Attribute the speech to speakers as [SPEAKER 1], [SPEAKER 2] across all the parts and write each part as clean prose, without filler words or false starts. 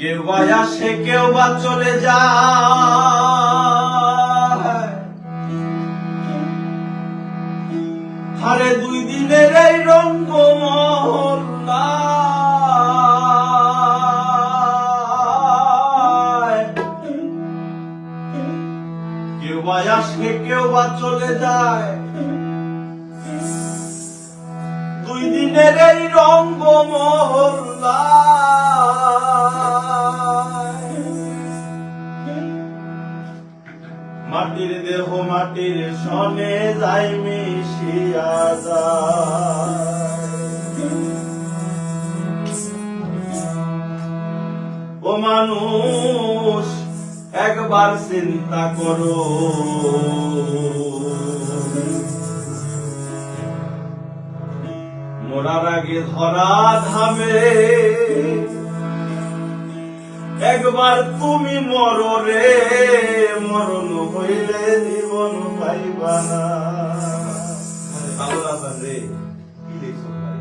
[SPEAKER 1] কেউ বা আসে কেউ বা চলে যায়, হারে দুই দিনের এই রঙ্গমহল্লায়। কেউ বা আসে কেউ বা চলে যায়, দুই দিনের এই রঙ্গমহল্লায়। মাটির দেহ মাটির সনে যাই মিশিয়া যায়। ও মানুষ একবার চিন্তা করো, মরার আগে ধরা ধামে একবার তুমি মরো রে, মরণ হইলে জীবন পাইবা না। রে কি দেখছো ভাই?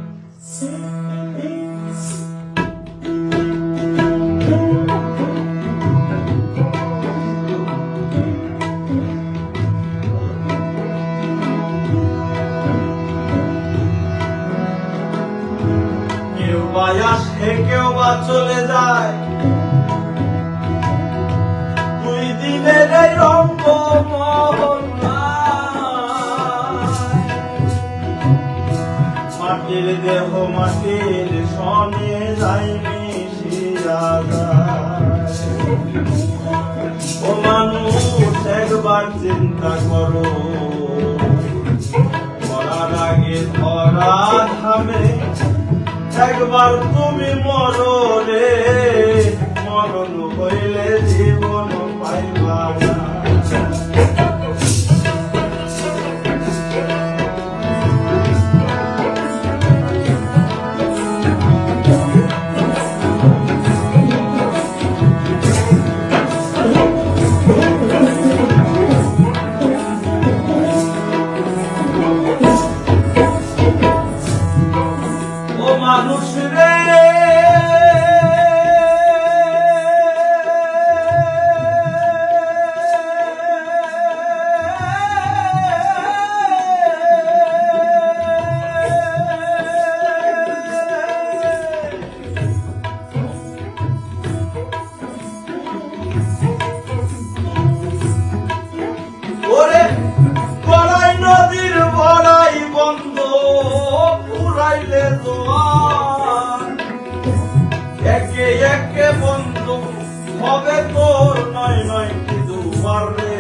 [SPEAKER 1] কেউ বা আসে কেউ বা চলে যায়, দুই দিনের এই রঙ্গমহল্লায়। মাটির দেহ মাটির সনে যাই মিশিয়া যায়। ও মানুষ একবার চিন্তা করো, মরার আগে ধরা ধামে একবার তুমি মরো রে, মরণ হইলে জীবন পাইবা না। ও মানুষ রে ওরে, বড়াই নদীর বড়াই বন্ধ পুরাইলে জোয়ার, একে একে বন্ধু হবে তোর নয় নয়টি দুয়ার রে,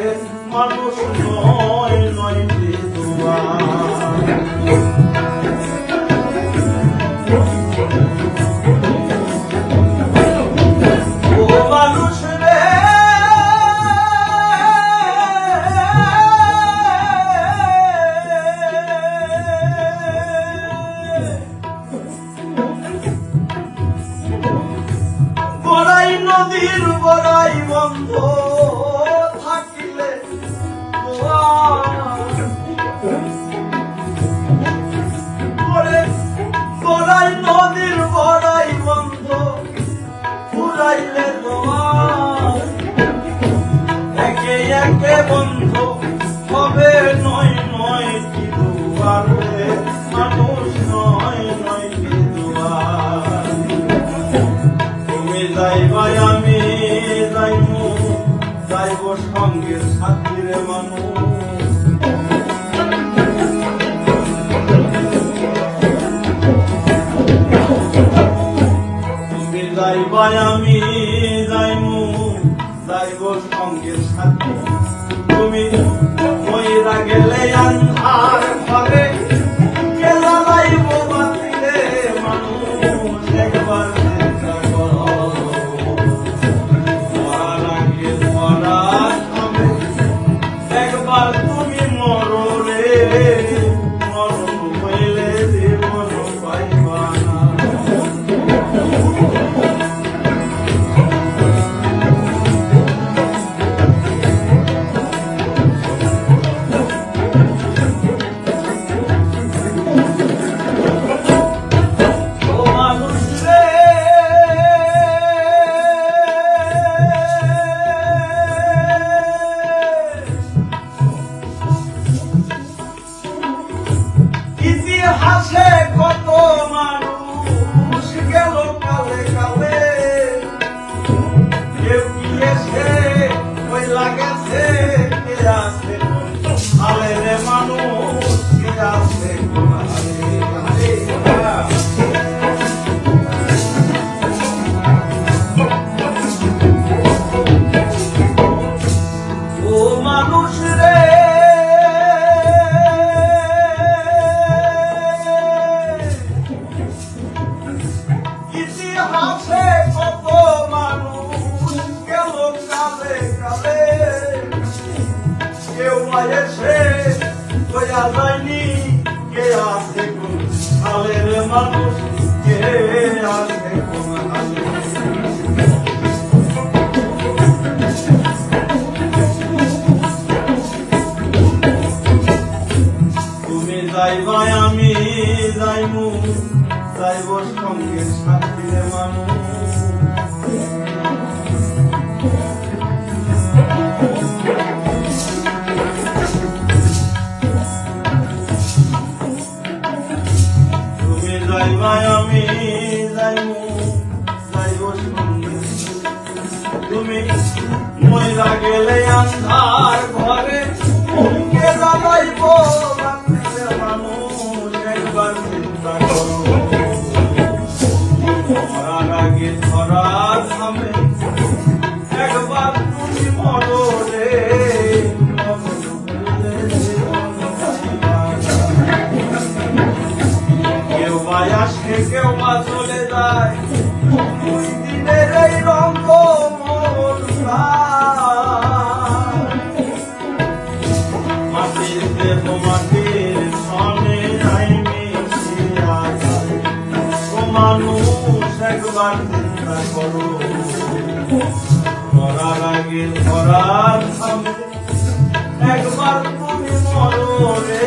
[SPEAKER 1] মানুষ নয় নয়টি দুয়ার। ও মানুষ রে বড়াই নদীর বড়াই বন্ধ থাকিলে বড়াই নদীর বড়াই বন্ধ পুরাইলে একে একে বন্ধ হবে নয় নয় কি দুয়ার রে, মানুষ নয় নয় কি দুয়ার। তুমি যাইবা আমি যাইব, যাইব সঙ্গের সাথী রে মানুষ। তুমি যাইবা আমি যাইব, যাইব সঙ্গের সাথী। তুমি মইরা গেলে আন্ধার ঘরে কে জ্বালাইব বাতি রে, মানুষ একবার চিন্তা করো, মরার আগে ধরা ধামে একবার তুমি মরো রে, মরণ হইলে জীবন পাইবা না। কেউ কি এসে ওই লাগেছে কে আছে হালে রে মানুষ কে আছে হালে ও মানুষ রে ইতিহাসে কত মানুষ গেল কালে কালে কেউ এসে বোঝা যায়নি কে আছে কোন হালের মানুষ কে আছে কোন হালে তুমি যাইবা আমি যাইমু যাইব সঙ্গে সাথীরে মানুষ তুমি যাইবা আমি যাইমু যাইব সঙ্গে তুমি মইরা গেলে আন্ধার ঘরে কে জ্বালাইব রাত্রিরে মানুষ একবার চিন্তা করো মরার আগে ধরার নামে একবার তুমি মরো রে কেউ বা আসে কেউ বা চলে যায় দুই দিনের এই রঙ্গ মাটির দেব মাটির সনে নাই মিশিয়া যায় ও মানুষ একবার চিন্তা করো মরার আগে ধরার সামনে একবার তুমি মরো রে